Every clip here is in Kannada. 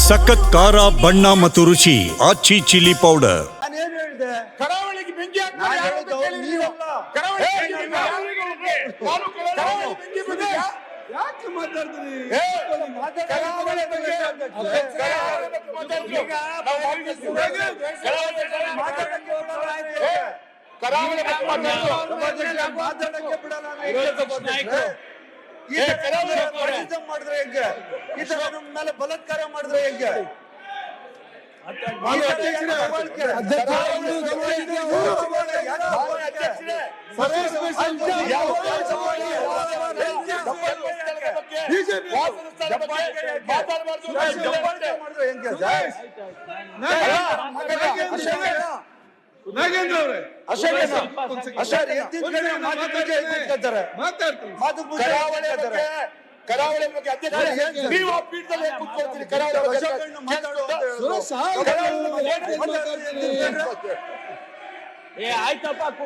ಸಖತ್ ಖಾರ ಬಣ್ಣ ಮತ್ತು ರುಚಿ ಆಚಿ ಚಿಲ್ಲಿ ಪೌಡರ್. ನಾನೇನು ಹೇಳಿದೆ? ಕರಾವಳಿಗೆ ಬೆಂಕಿ ಹಾಕ್ತಾರೆ ನಾನು ಯಾರು ಅಂತ ಹೇಳಿದ್ದು ಕೇಳಿದ್ರು. ನೀವಲ್ಲ. ಕರಾವಳಿಗೆ ಬೆಂಕಿ ಬಿದ್ದಿದ್ಯಾ? ಯಾಕೆ ಮಾತಾಡ್ತೀರಿ? ಏ, ಕರಾವಳಿ ಬಗ್ಗೆ ಮಾತಾಡ್ತೀವಿ. ನಾವು ಮಾತಾಡ್ತೀವಿ. ಕರಾವಳಿ ಬಗ್ಗೆ ಮಾತಾಡಕ್ಕೆ ಬಿಡಲ್ಲ ನಾನು. ಈ ಏ, ತರ ಕರಾವಳಿ ರೌಡಿಸಂ ಮಾಡಿದ್ರೆ ಹೆಂಗೆ? ಈ ತರ ನಮ್ಮ ಮೇಲೆ ಬಲಾತ್ಕಾರ ಮಾಡಿದ್ರೆ ಹೆಂಗೆ? ನಾಗೇಂದ್ರ ಅವರೇ ಕರಾವಳಿ ಬಗ್ಗೆ ಅಧ್ಯಕ್ಷ ನೀವು ಆ ಪೀಠದಲ್ಲಿ ಕೂತ್ಕೊಳ್ತೀರಿ. ಕರಾವಳಿ ಬಗ್ಗೆ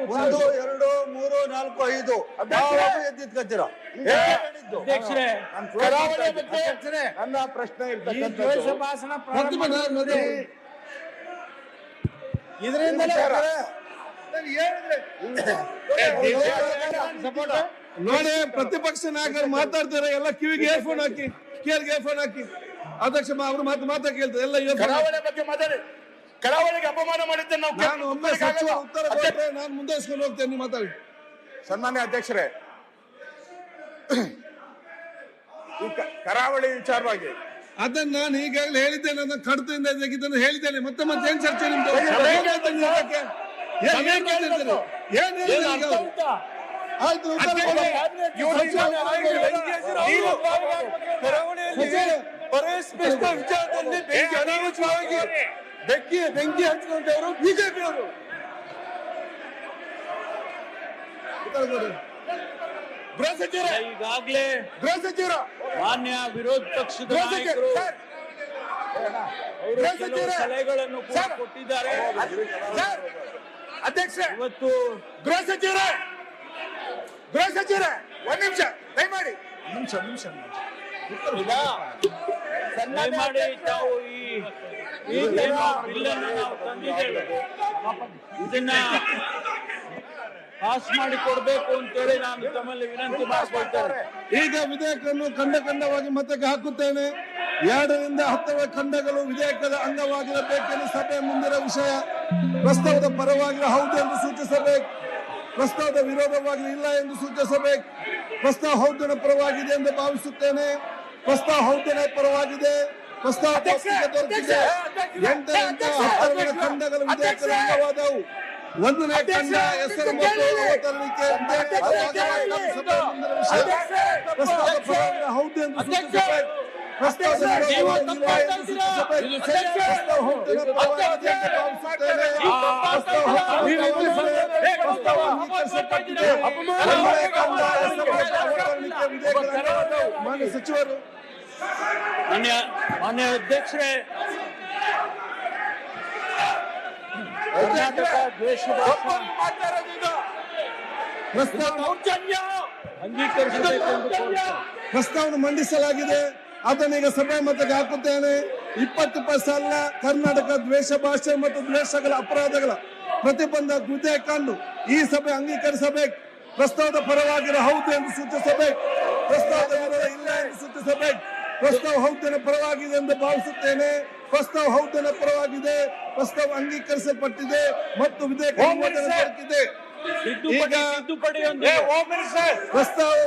1 2 3 4 5 ಎದ್ದಿದ್ಕತ್ತೀರ. ಕರಾವಳಿ ಬಗ್ಗೆ ನನ್ನ ಪ್ರಶ್ನೆ ನೋಡಿ, ಪ್ರತಿಪಕ್ಷ ನಾಯಕರು ಮಾತಾಡ್ತಾರೆ, ಎಲ್ಲ ಕಿವಿಗೆ ಏರ್ಫೋನ್ ಹಾಕಿ, ಕೇರ್ಗೆ ಏರ್ಫೋನ್ ಹಾಕಿ. ಅಧ್ಯಕ್ಷ ಅವರು ಮಾತಾ ಕೇಳ್ತಾರೆ, ಎಲ್ಲ ಕರಾವಳಿ ಬಗ್ಗೆ ಮಾತಾಡಿ. ಕರಾವಳಿಗೆ ಅಪಮಾನ ಮಾಡಿದ್ದೆ ನಾವು. ನಾನು ಒಮ್ಮೆ ಸಚಿವ ಉತ್ತರ ಕೊಟ್ಟರೆ ನಾನು ಮುಂದುವರಿಸ್ಕೊಂಡು ಹೋಗ್ತೇನೆ. ನೀವು ಮಾತಾಡಿ. ಸನ್ಮಾನ್ಯ ಅಧ್ಯಕ್ಷರೇ, ಈ ಕರಾವಳಿ ವಿಚಾರವಾಗಿ ಅದನ್ನ ನಾನು ಈಗಾಗಲೇ ಹೇಳಿದ್ದೇನೆ, ಅದನ್ನ ಕಡತದಿಂದ ತೆಗೆದನ್ನು ಹೇಳಿದ್ದೇನೆ. ಮತ್ತೆ ಏನ್ ಚರ್ಚೆ ನಿಮ್ದು? ಆಯ್ತು, ವಿಚಾರದಲ್ಲಿ ಅನಾವಶ್ಯಕವಾಗಿ ಬೆಂಕಿ ಹಚ್ಚಿಕೊಂಡವರು ಬಿಜೆಪಿ ಅವರು. ಈಗಾಗಲೇ ಮಾನ್ಯ ವಿರೋಧ ಪಕ್ಷದ ನಾಯಕರು ಅವರು ಕೆಲವು ಸಲಹೆಗಳನ್ನು ಕೂಡ ಕೊಟ್ಟಿದ್ದಾರೆ. ಅಧ್ಯಕ್ಷ, ಇವತ್ತು ಗೃಹ ಸಚಿವರೇ ಒಂದ್ ನಿಮಿಷ ದಯಮಾಡಿ. ದಯಮಾಡಿ ತಾವು ಈ ಬಿಲ್ಲನ್ನು ನಾವು ತಂದಿದ್ದೇವೆ, ಇದನ್ನ ಪಾಸ್ ಮಾಡಿ ಕೊಡ್ಬೇಕು ಅಂತೇಳಿ ನಾನು ತಮ್ಮಲ್ಲಿ ವಿನಂತಿ ಮಾಡಿಕೊಳ್ತೇನೆ. ಈಗ ವಿಧೇಯಕವನ್ನು ಖಂಡವಾಗಿ ಮತಕ್ಕೆ ಹಾಕುತ್ತೇನೆ. 2 ರಿಂದ 10 ಖಂಡಗಳು ವಿಧೇಯಕದ ಅಂಗವಾಗಿರಬೇಕೆಂದು ಸಭೆ ಮುಂದಿನ ವಿಷಯ. ಪ್ರಸ್ತಾವದ ಪರವಾಗಿ ಹೌದು ಎಂದು ಸೂಚಿಸಬೇಕು, ಪ್ರಸ್ತಾವದ ವಿರೋಧವಾಗಿ ಇಲ್ಲ ಎಂದು ಸೂಚಿಸಬೇಕು. ಪ್ರಸ್ತಾವ ಹೌದಿನ ಪರವಾಗಿದೆ ಎಂದು ಭಾವಿಸುತ್ತೇನೆ. ಪ್ರಸ್ತಾವ ಹೌದಿನ ಪರವಾಗಿದೆ. ಪ್ರಸ್ತಾವ ದೊರಕಿದೆ. 8 ರಿಂದ 10 ಖಂಡಗಳು ವಿಧೇಯಕದ ಅಂಗವಾದವು. 1ನೇ ಖಂಡ ಹೆಸರು ಮತ್ತು ಅವತರಣಿಕೆ ಪ್ರಸ್ತಾವ ಪರವಾಗಿ ಹೌದು ಎಂದು ಸೂಚಿಸಬೇಕು, ಪ್ರಸ್ತಾವದ ವಿರೋಧವಾಗಿ ಇಲ್ಲ ಎಂದು ಸೂಚಿಸಬೇಕು. ಪ್ರಸ್ತಾವ ಹೌದಿನ ಪರವಾಗಿದೆ ಎಂದು ಭಾವಿಸುತ್ತೇನೆ. ಪ್ರಸ್ತಾವ ಪ್ರಸ್ತಾವ ಅಂಗೀಕರಿಸಲ್ಪಟ್ಟಿದೆ. 1ನೇ ಖಂಡ ಹೆಸರು ಮತ್ತು ಅವತರಣಿಕೆ ವಿಧೇಯಕದ ಅಂಗವಾದವು. ಮಾನ್ಯ ಸಚಿವರು, ಮಾನ್ಯ ಅಧ್ಯಕ್ಷರೇ, ಕರ್ನಾಟಕ ದ್ವೇಷ ಪ್ರಸ್ತಾವನೆ ಮಂಡಿಸಲಾಗಿದೆ. ಅದನ್ನೀಗ ಸಭೆ ಮತಕ್ಕೆ ಹಾಕುತ್ತೇನೆ. 20% ಕರ್ನಾಟಕ ದ್ವೇಷ ಭಾಷೆ ಮತ್ತು ದ್ವೇಷಗಳ ಅಪರಾಧಗಳ ಪ್ರತಿಬಂಧ ವಿಧೇಯಕವನ್ನು ಈ ಸಭೆ ಅಂಗೀಕರಿಸಬೇಕು. ಪ್ರಸ್ತಾವದ ಪರವಾಗಿರೋ ಹೌದು ಎಂದು ಸೂಚಿಸಬೇಕು, ಪ್ರಸ್ತಾವದ ವಿರೋಧ ಇಲ್ಲ ಎಂದು ಸೂಚಿಸಬೇಕು. ಪ್ರಸ್ತಾವ ಹೌದಿನ ಪರವಾಗಿದೆ ಎಂದು ಭಾವಿಸುತ್ತೇನೆ. ಪ್ರಸ್ತಾವ ಹೌದಿನ ಪರವಾಗಿದೆ. ಪ್ರಸ್ತಾವ ಅಂಗೀಕರಿಸಲ್ಪಟ್ಟಿದೆ ಮತ್ತು ವಿಧೇಯಕ ಅನುಮೋದನೆ ದೊರಕಿದೆ. ಈಗ ಪ್ರಸ್ತಾವವು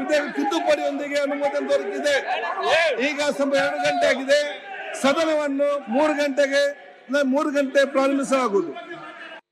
ವಿಧೇಯಕ ತಿದ್ದುಪಡಿಯೊಂದಿಗೆ ಅನುಮೋದನೆ ದೊರಕಿದೆ. ಈಗ ಸಮಯ 2 ಗಂಟೆ ಆಗಿದೆ. ಸದನವನ್ನು 3 ಗಂಟೆ ಪ್ರಾರಂಭಿಸಲಾಗುವುದು.